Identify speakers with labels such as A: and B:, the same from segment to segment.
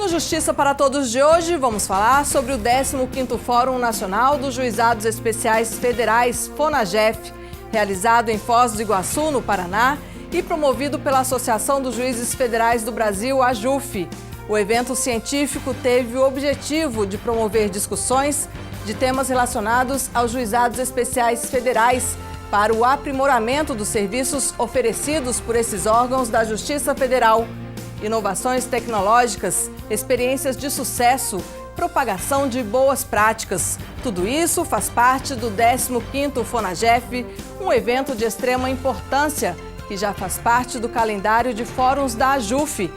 A: No Justiça para Todos de hoje, vamos falar sobre o 15º Fórum Nacional dos Juizados Especiais Federais, FONAGEF, realizado em Foz do Iguaçu, no Paraná, e promovido pela Associação dos Juízes Federais do Brasil, AJUF. O evento científico teve o objetivo de promover discussões de temas relacionados aos juizados especiais federais para o aprimoramento dos serviços oferecidos por esses órgãos da Justiça Federal. Inovações tecnológicas, experiências de sucesso, propagação de boas práticas. Tudo isso faz parte do 15º FONAGEF, um evento de extrema importância que já faz parte do calendário de fóruns da AJUF.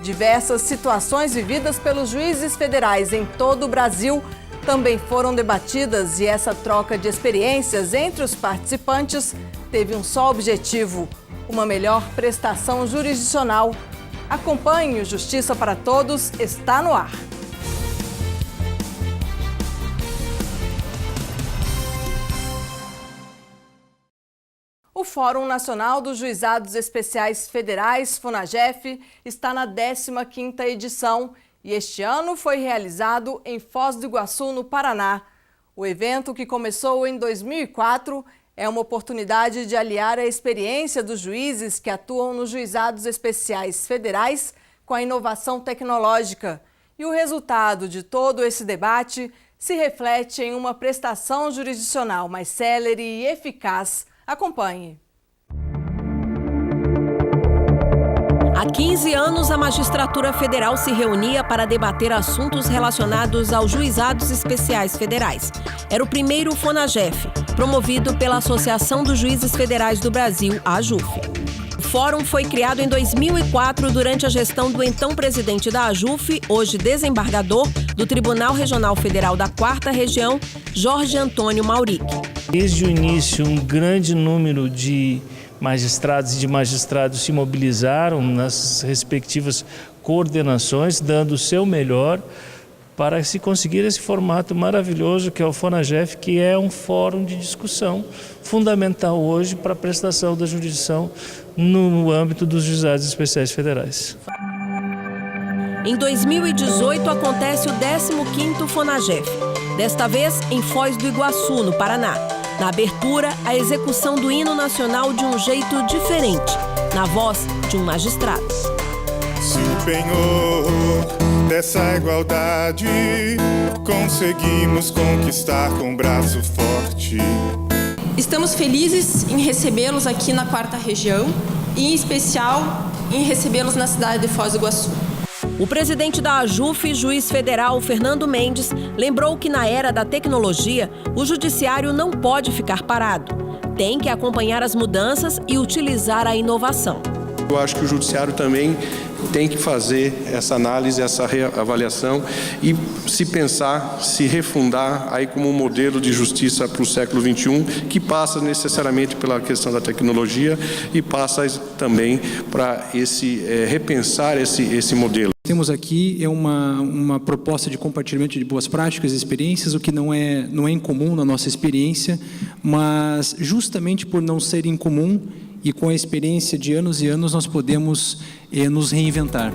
A: Diversas situações vividas pelos juízes federais em todo o Brasil também foram debatidas e essa troca de experiências entre os participantes teve um só objetivo: uma melhor prestação jurisdicional. Acompanhe o Justiça para Todos, está no ar. O Fórum Nacional dos Juizados Especiais Federais, FONAGEF, está na 15ª edição e este ano foi realizado em Foz do Iguaçu, no Paraná. O evento, que começou em 2004, é uma oportunidade de aliar a experiência dos juízes que atuam nos juizados especiais federais com a inovação tecnológica. E o resultado de todo esse debate se reflete em uma prestação jurisdicional mais célere e eficaz. Acompanhe.
B: Há 15 anos, a magistratura federal se reunia para debater assuntos relacionados aos juizados especiais federais. Era o primeiro FONAGEF, promovido pela Associação dos Juízes Federais do Brasil, a AJUF. O fórum foi criado em 2004 durante a gestão do então presidente da AJUF, hoje desembargador do Tribunal Regional Federal da 4ª Região, Jorge Antônio Mauric.
C: Desde o início, um grande número de magistrados e de magistrados se mobilizaram nas respectivas coordenações, dando o seu melhor para se conseguir esse formato maravilhoso que é o FONAGEF, que é um fórum de discussão fundamental hoje para a prestação da jurisdição no âmbito dos juizados especiais federais.
B: Em 2018 acontece o 15º FONAGEF, desta vez em Foz do Iguaçu, no Paraná. Na abertura, a execução do hino nacional de um jeito diferente, na voz de um magistrado.
D: Se o penhor dessa igualdade conseguimos conquistar com braço forte.
E: Estamos felizes em recebê-los aqui na 4ª Região e, em especial, em recebê-los na cidade de Foz do Iguaçu.
B: O presidente da AJUF, juiz federal Fernando Mendes, lembrou que na era da tecnologia, o judiciário não pode ficar parado. Tem que acompanhar as mudanças e utilizar a inovação.
F: Eu acho que o judiciário também tem que fazer essa análise, essa reavaliação e se pensar, se refundar aí como um modelo de justiça para o século XXI, que passa necessariamente pela questão da tecnologia e passa também para repensar esse modelo.
G: Temos aqui uma proposta de compartilhamento de boas práticas e experiências, o que não é incomum na nossa experiência, mas justamente por não ser incomum e com a experiência de anos e anos nós podemos nos reinventar.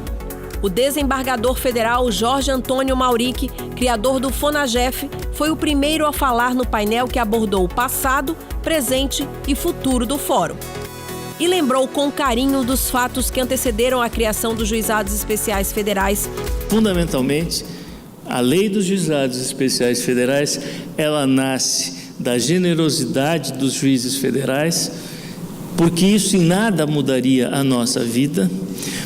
B: O desembargador federal Jorge Antônio Mauric, criador do FONAGEF, foi o primeiro a falar no painel que abordou o passado, presente e futuro do fórum. E lembrou com carinho dos fatos que antecederam a criação dos juizados especiais federais.
C: Fundamentalmente, a lei dos juizados especiais federais, ela nasce da generosidade dos juízes federais, porque isso em nada mudaria a nossa vida,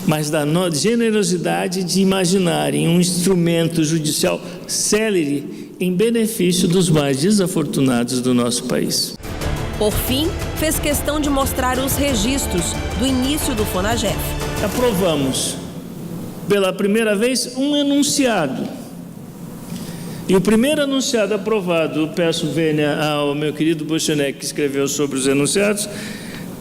C: mas da generosidade de imaginarem um instrumento judicial célere em benefício dos mais desafortunados do nosso país.
B: Por fim, fez questão de mostrar os registros do início do FONAGEF.
C: Aprovamos, pela primeira vez, um enunciado. E o primeiro enunciado aprovado, peço vênia ao meu querido Buchanek, que escreveu sobre os enunciados,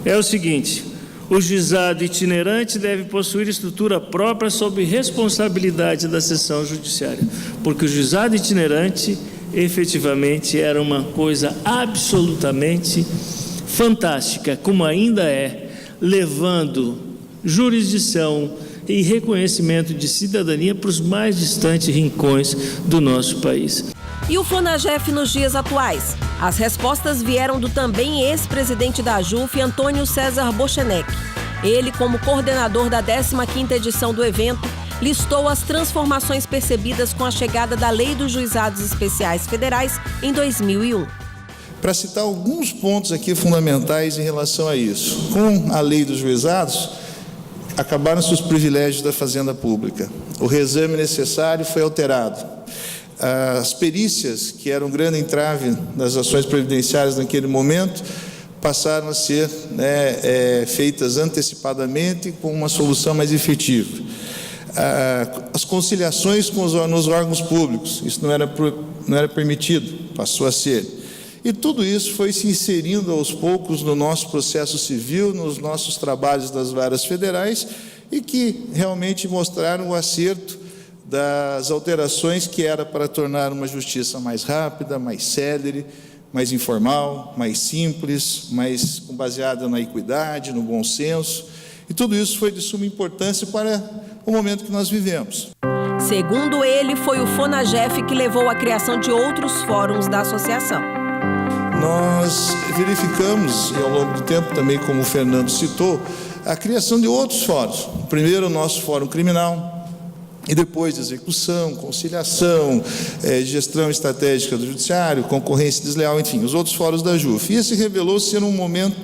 C: é o seguinte: o juizado itinerante deve possuir estrutura própria sob responsabilidade da seção judiciária, porque o juizado itinerante efetivamente era uma coisa absolutamente fantástica, como ainda é, levando jurisdição e reconhecimento de cidadania para os mais distantes rincões do nosso país.
B: E o FONAGEF nos dias atuais? As respostas vieram do também ex-presidente da AJUF, Antônio César Bochenek. Ele, como coordenador da 15ª edição do evento, listou as transformações percebidas com a chegada da Lei dos Juizados Especiais Federais em 2001.
H: Para citar alguns pontos aqui fundamentais em relação a isso. Com a Lei dos Juizados, acabaram-se os privilégios da Fazenda Pública. O reexame necessário foi alterado. As perícias, que eram um grande entrave das ações previdenciárias naquele momento, passaram a ser feitas antecipadamente com uma solução mais efetiva. As conciliações nos órgãos públicos, isso não era permitido, passou a ser. E tudo isso foi se inserindo aos poucos no nosso processo civil, nos nossos trabalhos das varas federais, e que realmente mostraram o acerto das alterações que era para tornar uma justiça mais rápida, mais célere, mais informal, mais simples, mais baseada na equidade, no bom senso. E tudo isso foi de suma importância para o momento que nós vivemos.
B: Segundo ele, foi o FONAGEF que levou à criação de outros fóruns da associação.
H: Nós verificamos, e ao longo do tempo também, como o Fernando citou, a criação de outros fóruns. Primeiro, o nosso Fórum Criminal, e depois de execução, conciliação, gestão estratégica do judiciário, concorrência desleal, enfim, os outros fóruns da AJUF. E esse revelou ser um momento,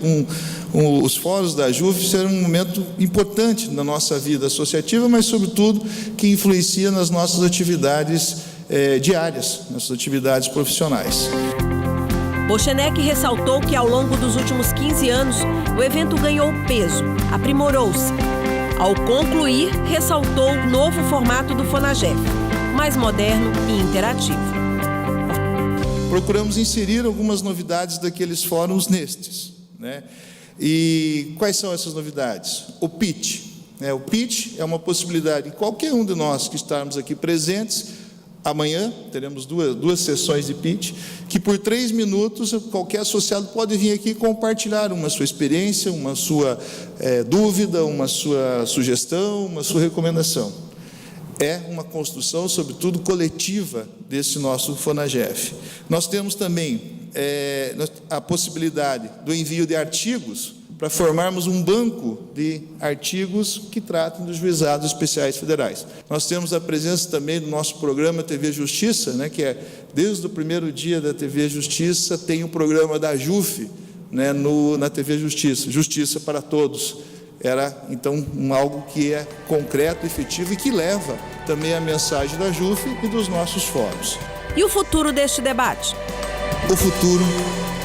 H: os fóruns da AJUF serão um momento importante na nossa vida associativa, mas, sobretudo, que influencia nas nossas atividades diárias, nas suas atividades profissionais.
B: Bochenek ressaltou que, ao longo dos últimos 15 anos, o evento ganhou peso, aprimorou-se. Ao concluir, ressaltou o novo formato do FONAGEF, mais moderno e interativo.
H: Procuramos inserir algumas novidades daqueles fóruns nestes, E quais são essas novidades? O pitch. O pitch é uma possibilidade de qualquer um de nós que estarmos aqui presentes. Amanhã teremos duas sessões de pitch, que por 3 minutos qualquer associado pode vir aqui compartilhar uma sua experiência, uma sua dúvida, uma sua sugestão, uma sua recomendação. É uma construção, sobretudo, coletiva desse nosso FONAGEF. Nós temos também a possibilidade do envio de artigos para formarmos um banco de artigos que tratem dos juizados especiais federais. Nós temos a presença também do nosso programa TV Justiça, que é, desde o primeiro dia da TV Justiça, tem o programa da AJUF, na TV Justiça, Justiça para Todos. Era, então, algo que é concreto, efetivo e que leva também a mensagem da AJUF e dos nossos fóruns.
B: E o futuro deste debate?
H: O futuro,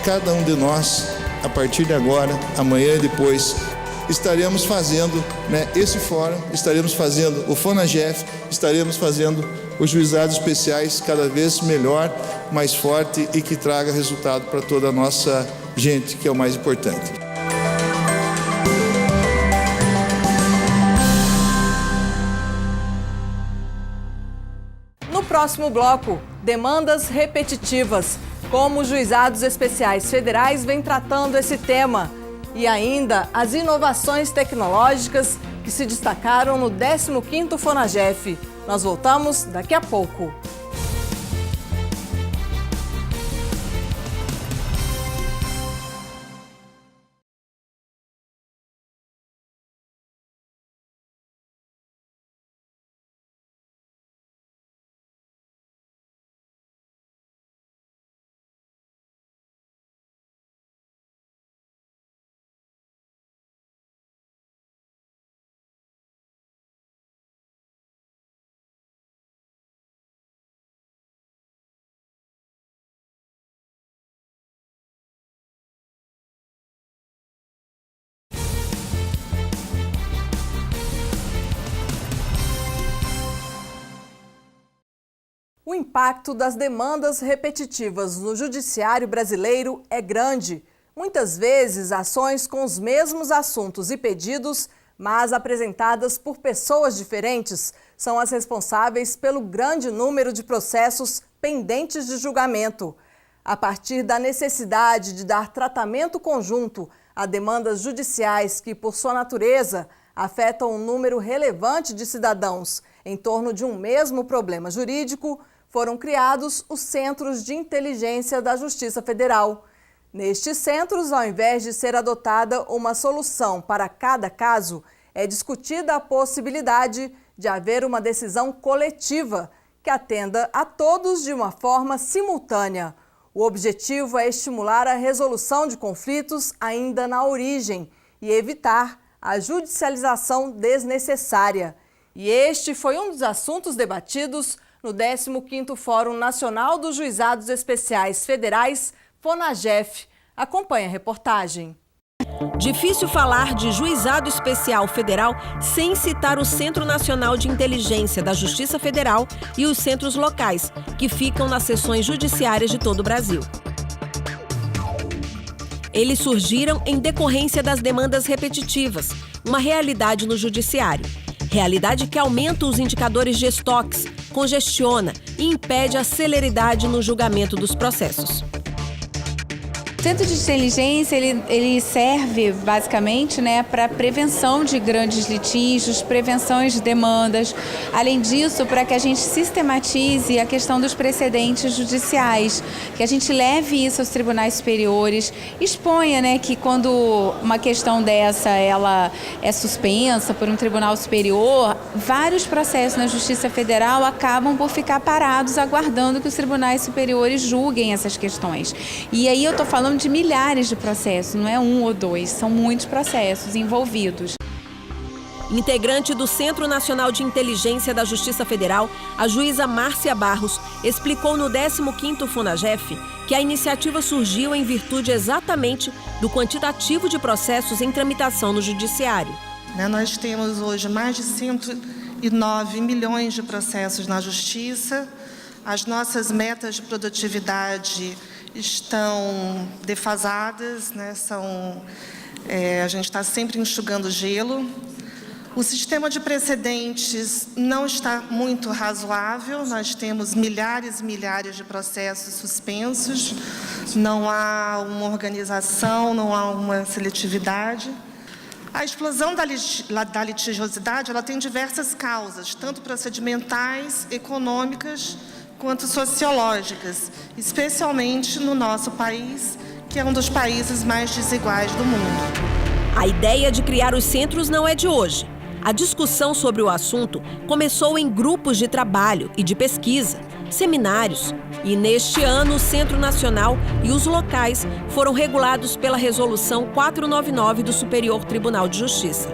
H: cada um de nós, a partir de agora, amanhã e depois, estaremos fazendo esse fórum, estaremos fazendo o FONAGEF, estaremos fazendo os juizados especiais cada vez melhor, mais forte e que traga resultado para toda a nossa gente, que é o mais importante.
A: No próximo bloco, demandas repetitivas. Como os juizados especiais federais vêm tratando esse tema. E ainda as inovações tecnológicas que se destacaram no 15º FONAGEF. Nós voltamos daqui a pouco. O impacto das demandas repetitivas no judiciário brasileiro é grande. Muitas vezes, ações com os mesmos assuntos e pedidos, mas apresentadas por pessoas diferentes, são as responsáveis pelo grande número de processos pendentes de julgamento. A partir da necessidade de dar tratamento conjunto a demandas judiciais que, por sua natureza, afetam um número relevante de cidadãos. Em torno de um mesmo problema jurídico, foram criados os Centros de Inteligência da Justiça Federal. Nestes centros, ao invés de ser adotada uma solução para cada caso, é discutida a possibilidade de haver uma decisão coletiva que atenda a todos de uma forma simultânea. O objetivo é estimular a resolução de conflitos ainda na origem e evitar a judicialização desnecessária. E este foi um dos assuntos debatidos no 15º Fórum Nacional dos Juizados Especiais Federais, FONAGEF. Acompanhe a reportagem.
B: Difícil falar de Juizado Especial Federal sem citar o Centro Nacional de Inteligência da Justiça Federal e os centros locais, que ficam nas seções judiciárias de todo o Brasil. Eles surgiram em decorrência das demandas repetitivas, uma realidade no judiciário. Realidade que aumenta os indicadores de estoques, congestiona e impede a celeridade no julgamento dos processos.
I: O Centro de Inteligência ele serve basicamente, para prevenção de grandes litígios, prevenção de demandas. Além disso, para que a gente sistematize a questão dos precedentes judiciais, que a gente leve isso aos tribunais superiores, exponha que quando uma questão dessa ela é suspensa por um tribunal superior, vários processos na Justiça Federal acabam por ficar parados aguardando que os tribunais superiores julguem essas questões. E aí eu estou falando de milhares de processos, não é um ou dois, são muitos processos envolvidos.
B: Integrante do Centro Nacional de Inteligência da Justiça Federal, a juíza Márcia Barros explicou no 15º FONAGEF que a iniciativa surgiu em virtude exatamente do quantitativo de processos em tramitação no judiciário.
J: Nós temos hoje mais de 109 milhões de processos na Justiça. As nossas metas de produtividade estão defasadas, a gente está sempre enxugando gelo. O sistema de precedentes não está muito razoável, nós temos milhares e milhares de processos suspensos, não há uma organização, não há uma seletividade. A explosão da litigiosidade ela tem diversas causas, tanto procedimentais, econômicas, quanto sociológicas, especialmente no nosso país, que é um dos países mais desiguais do mundo.
B: A ideia de criar os centros não é de hoje. A discussão sobre o assunto começou em grupos de trabalho e de pesquisa, seminários. E neste ano, o Centro Nacional e os locais foram regulados pela Resolução 499 do Superior Tribunal de Justiça.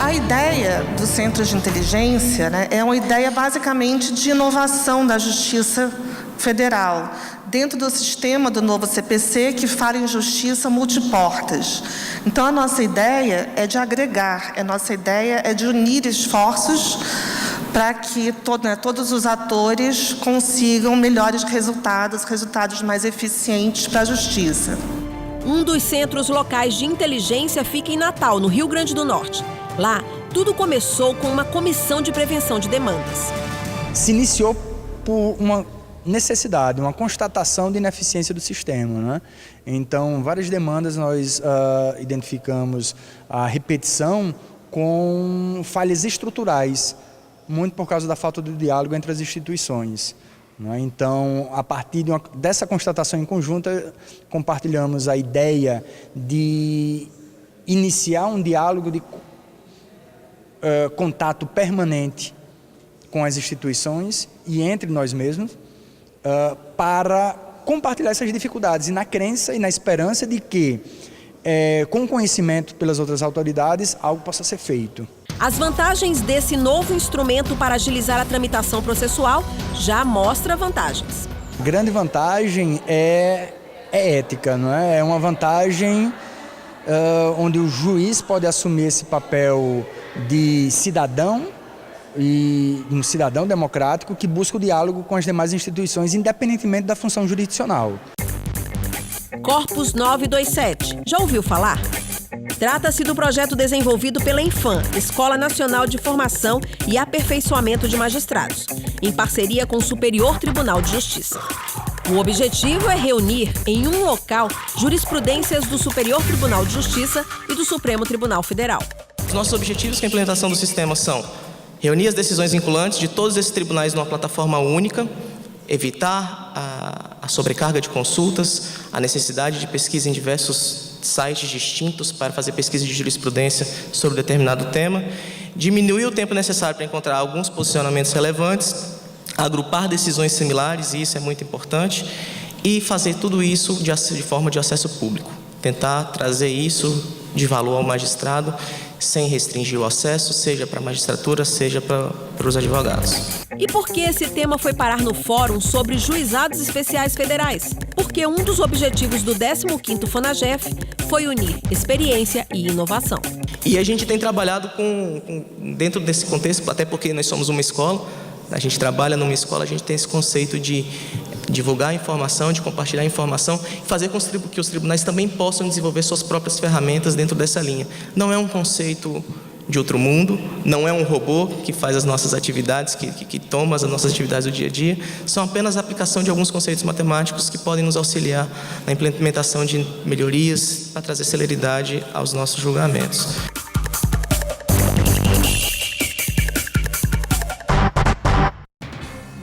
J: A ideia do Centro de Inteligência é uma ideia basicamente de inovação da Justiça Federal, dentro do sistema do novo CPC que fala em justiça multiportas. Então, a nossa ideia é de agregar, a nossa ideia é de unir esforços para que todos os atores consigam melhores resultados mais eficientes para a justiça.
B: Um dos centros locais de inteligência fica em Natal, no Rio Grande do Norte. Lá, tudo começou com uma comissão de prevenção de demandas.
K: Se iniciou por uma necessidade, uma constatação de ineficiência do sistema, Então, várias demandas nós identificamos a repetição com falhas estruturais, muito por causa da falta de diálogo entre as instituições. Então, a partir dessa constatação em conjunta, compartilhamos a ideia de iniciar um diálogo de contato permanente com as instituições e entre nós mesmos para compartilhar essas dificuldades e na crença e na esperança de que, com conhecimento pelas outras autoridades, algo possa ser feito.
B: As vantagens desse novo instrumento para agilizar a tramitação processual já mostra vantagens.
K: A grande vantagem é ética, É uma vantagem onde o juiz pode assumir esse papel de cidadão e um cidadão democrático que busca o diálogo com as demais instituições, independentemente da função jurisdicional.
B: Corpus 927. Já ouviu falar? Trata-se do projeto desenvolvido pela Infam, Escola Nacional de Formação e Aperfeiçoamento de Magistrados, em parceria com o Superior Tribunal de Justiça. O objetivo é reunir em um local jurisprudências do Superior Tribunal de Justiça e do Supremo Tribunal Federal.
L: Os nossos objetivos com a implementação do sistema são reunir as decisões vinculantes de todos esses tribunais numa plataforma única, evitar a sobrecarga de consultas, a necessidade de pesquisa em diversos sites distintos para fazer pesquisa de jurisprudência sobre determinado tema, diminuir o tempo necessário para encontrar alguns posicionamentos relevantes, agrupar decisões similares, e isso é muito importante, e fazer tudo isso de forma de acesso público. Tentar trazer isso de valor ao magistrado, sem restringir o acesso, seja para a magistratura, seja para os advogados.
B: E por que esse tema foi parar no Fórum sobre Juizados Especiais Federais? Porque um dos objetivos do 15º FONAGEF foi unir experiência e inovação.
L: E a gente tem trabalhado dentro desse contexto, até porque nós somos uma escola, a gente trabalha numa escola, a gente tem esse conceito de divulgar a informação, de compartilhar a informação e fazer com que os tribunais também possam desenvolver suas próprias ferramentas dentro dessa linha. Não é um conceito de outro mundo, não é um robô que faz as nossas atividades, que toma as nossas atividades do dia a dia, são apenas a aplicação de alguns conceitos matemáticos que podem nos auxiliar na implementação de melhorias para trazer celeridade aos nossos julgamentos.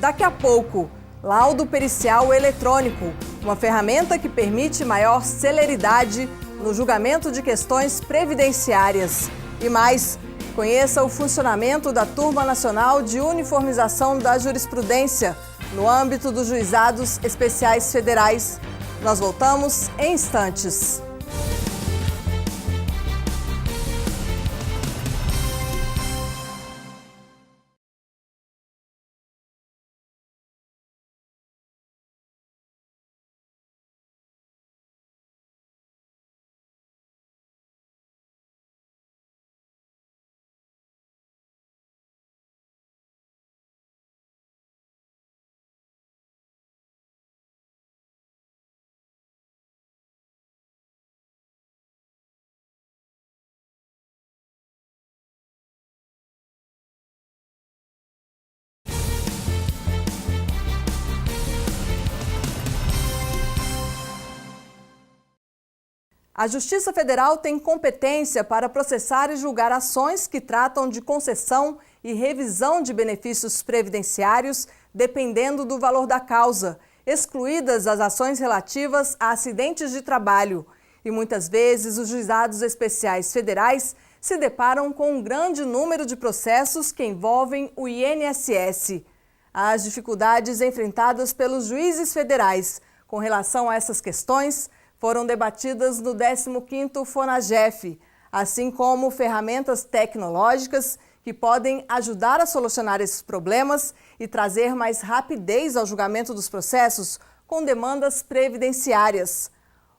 A: Daqui a pouco, laudo pericial eletrônico, uma ferramenta que permite maior celeridade no julgamento de questões previdenciárias. E mais, conheça o funcionamento da Turma Nacional de Uniformização da Jurisprudência no âmbito dos Juizados Especiais Federais. Nós voltamos em instantes. A Justiça Federal tem competência para processar e julgar ações que tratam de concessão e revisão de benefícios previdenciários, dependendo do valor da causa, excluídas as ações relativas a acidentes de trabalho. E muitas vezes os juizados especiais federais se deparam com um grande número de processos que envolvem o INSS. As dificuldades enfrentadas pelos juízes federais com relação a essas questões foram debatidas no 15º FONAGEF, assim como ferramentas tecnológicas que podem ajudar a solucionar esses problemas e trazer mais rapidez ao julgamento dos processos com demandas previdenciárias.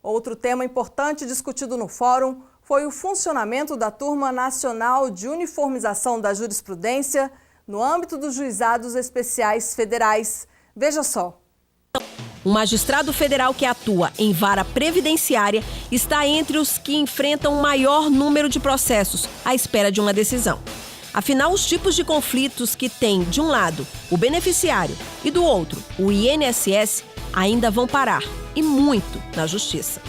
A: Outro tema importante discutido no fórum foi o funcionamento da Turma Nacional de Uniformização da Jurisprudência no âmbito dos Juizados Especiais Federais. Veja só.
B: Um magistrado federal que atua em vara previdenciária está entre os que enfrentam o maior número de processos à espera de uma decisão. Afinal, os tipos de conflitos que tem, de um lado, o beneficiário e do outro, o INSS, ainda vão parar, e muito, na Justiça.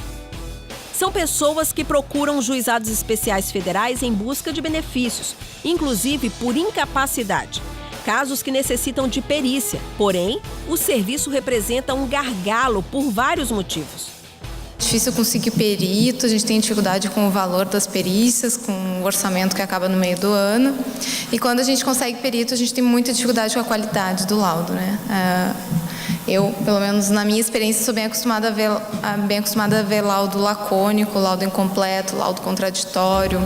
B: São pessoas que procuram juizados especiais federais em busca de benefícios, inclusive por incapacidade. Casos que necessitam de perícia, porém, o serviço representa um gargalo por vários motivos.
M: Difícil conseguir perito, a gente tem dificuldade com o valor das perícias, com o orçamento que acaba no meio do ano. E quando a gente consegue perito, a gente tem muita dificuldade com a qualidade do laudo, né? Eu, pelo menos na minha experiência, sou bem acostumada a ver laudo lacônico, laudo incompleto, laudo contraditório.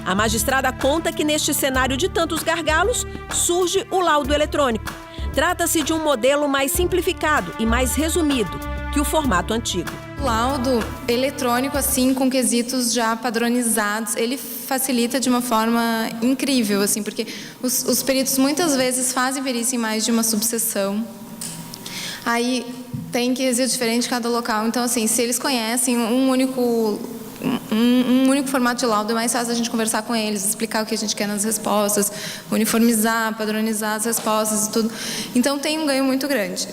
B: A magistrada conta que neste cenário de tantos gargalos, surge o laudo eletrônico. Trata-se de um modelo mais simplificado e mais resumido que o formato antigo.
M: O laudo eletrônico, assim, com quesitos já padronizados, ele facilita de uma forma incrível, assim, porque os peritos muitas vezes fazem perícia em mais de uma subseção. Aí tem quesito diferente em cada local. Então, assim, se eles conhecem um único formato de laudo, é mais fácil a gente conversar com eles, explicar o que a gente quer nas respostas, uniformizar, padronizar as respostas e tudo. Então tem um ganho muito grande.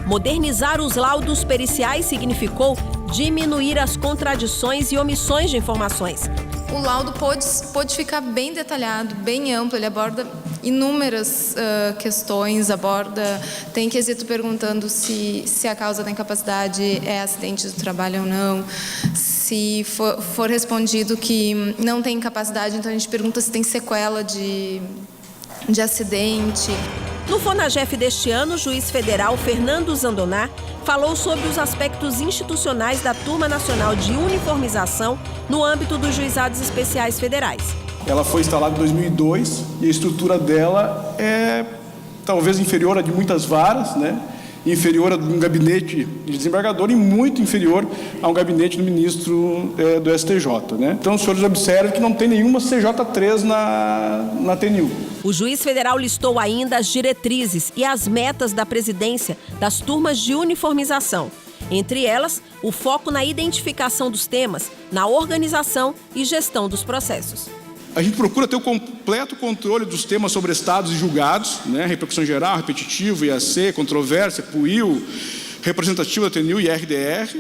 B: Modernizar os laudos periciais significou diminuir as contradições e omissões de informações.
M: o laudo pôde ficar bem detalhado, bem amplo, ele aborda inúmeras questões, tem quesito perguntando se a causa da incapacidade é acidente do trabalho ou não, se for respondido que não tem incapacidade, então a gente pergunta se tem sequela de acidente.
B: No FONAGEF deste ano, o juiz federal Fernando Zandoná falou sobre os aspectos institucionais da Turma Nacional de Uniformização no âmbito dos Juizados Especiais Federais.
N: Ela foi instalada em 2002 e a estrutura dela é talvez inferior a de muitas varas, né? Inferior a um gabinete de desembargador e muito inferior a um gabinete do ministro do STJ, né? Então, os senhores observam que não tem nenhuma CJ3 na TNU.
B: O juiz federal listou ainda as diretrizes e as metas da presidência das turmas de uniformização. Entre elas, o foco na identificação dos temas, na organização e gestão dos processos.
N: A gente procura ter o completo controle dos temas sobrestados e julgados, né? Repercussão geral, repetitivo, IAC, controvérsia, PUIL, representativo da TNU e RDR.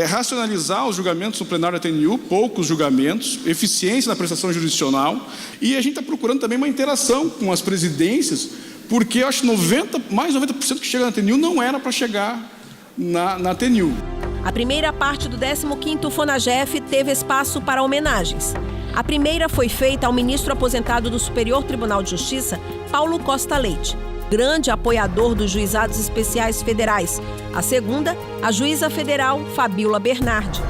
N: Racionalizar os julgamentos no plenário da TNU, poucos julgamentos, eficiência na prestação jurisdicional. E a gente está procurando também uma interação com as presidências, porque eu acho que mais de 90% que chega na TNU não era para chegar na TNU.
B: A primeira parte do 15º FONAGEF teve espaço para homenagens. A primeira foi feita ao ministro aposentado do Superior Tribunal de Justiça, Paulo Costa Leite, grande apoiador dos Juizados Especiais Federais. A segunda, a juíza federal Fabiola Bernardi.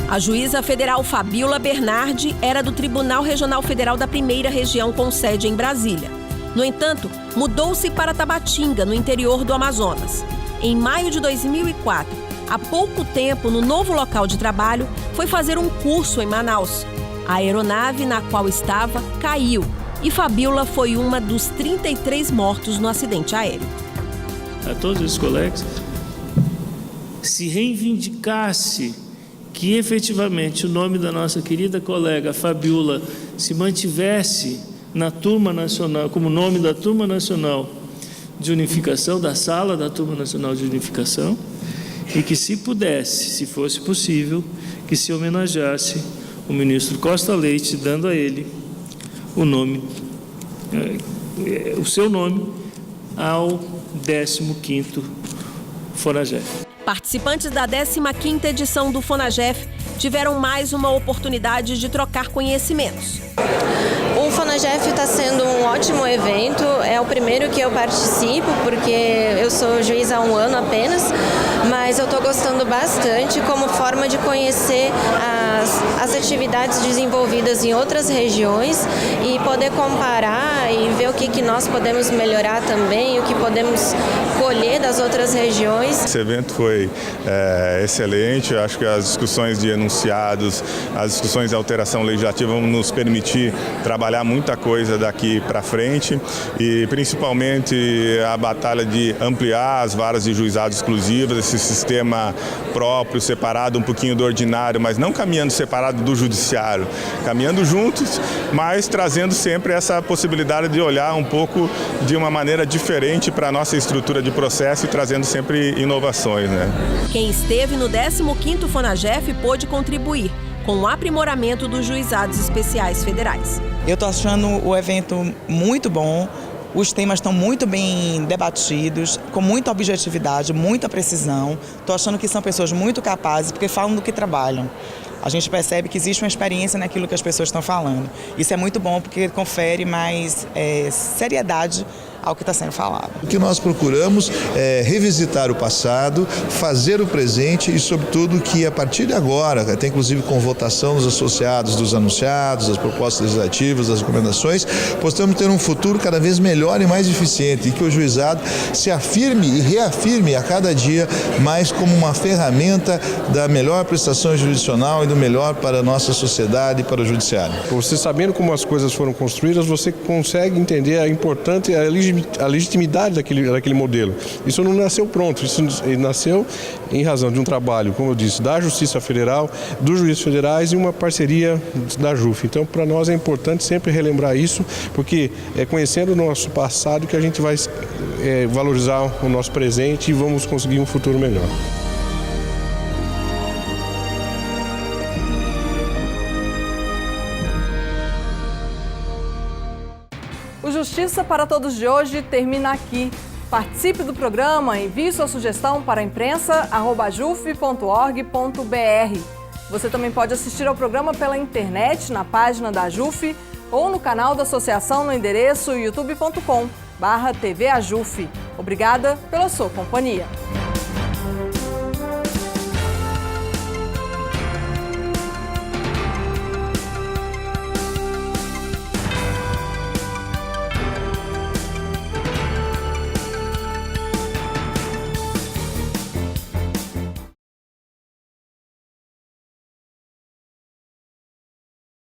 B: A juíza federal Fabiola Bernardi era do Tribunal Regional Federal da Primeira Região, com sede em Brasília. No entanto, mudou-se para Tabatinga, no interior do Amazonas. Em maio de 2004, há pouco tempo, no novo local de trabalho, foi fazer um curso em Manaus. A aeronave na qual estava caiu e Fabiola foi uma dos 33 mortos no acidente aéreo.
C: A todos os colegas, se reivindicasse que efetivamente o nome da nossa querida colega Fabiola se mantivesse na Turma Nacional, como nome da Turma Nacional de Unificação, da Sala da Turma Nacional de Unificação, e que, se pudesse, se fosse possível, que se homenageasse o ministro Costa Leite, dando a ele o nome, o seu nome, ao 15º FONAGEF.
B: Participantes da 15ª edição do FONAGEF tiveram mais uma oportunidade de trocar conhecimentos.
O: O FONAGEF está sendo um ótimo evento, é o primeiro que eu participo, porque eu sou juiz há um ano apenas, mas eu estou gostando bastante como forma de conhecer as atividades desenvolvidas em outras regiões e poder comparar e ver o que nós podemos melhorar também, o que podemos colher das outras regiões.
D: Esse evento foi excelente, eu acho que as discussões de enunciados, as discussões de alteração legislativa vão nos permitir trabalhar muita coisa daqui para frente e principalmente a batalha de ampliar as varas de juizados exclusivas, esse sistema próprio, separado um pouquinho do ordinário, mas não caminhando separado do judiciário, caminhando juntos, mas trazendo sempre essa possibilidade de olhar um pouco de uma maneira diferente para a nossa estrutura de processo e trazendo sempre inovações, né?
B: Quem esteve no 15º FONAGEF pôde contribuir com o aprimoramento dos Juizados Especiais Federais.
P: Eu estou achando o evento muito bom, os temas estão muito bem debatidos, com muita objetividade, muita precisão. Estou achando que são pessoas muito capazes, porque falam do que trabalham. A gente percebe que existe uma experiência naquilo que as pessoas estão falando. Isso é muito bom, porque confere mais seriedade ao que está sendo falado.
H: O que nós procuramos é revisitar o passado, fazer o presente e, sobretudo, que a partir de agora, até inclusive com votação dos associados, dos anunciados, das propostas legislativas, das recomendações, possamos ter um futuro cada vez melhor e mais eficiente e que o juizado se afirme e reafirme a cada dia mais como uma ferramenta da melhor prestação jurisdicional e do melhor para a nossa sociedade e para o judiciário.
F: Você sabendo como as coisas foram construídas, você consegue entender a importância e a legitimidade daquele modelo. Isso não nasceu pronto, isso nasceu em razão de um trabalho, como eu disse, da Justiça Federal, dos juízes federais e uma parceria da JUF. Então, para nós é importante sempre relembrar isso, porque é conhecendo o nosso passado que a gente vai valorizar o nosso presente e vamos conseguir um futuro melhor.
A: Justiça para Todos de hoje termina aqui. Participe do programa, envie sua sugestão para imprensa@juf.org.br. Você também pode assistir ao programa pela internet, na página da JUF ou no canal da associação no endereço youtube.com/tvajuf. Obrigada pela sua companhia.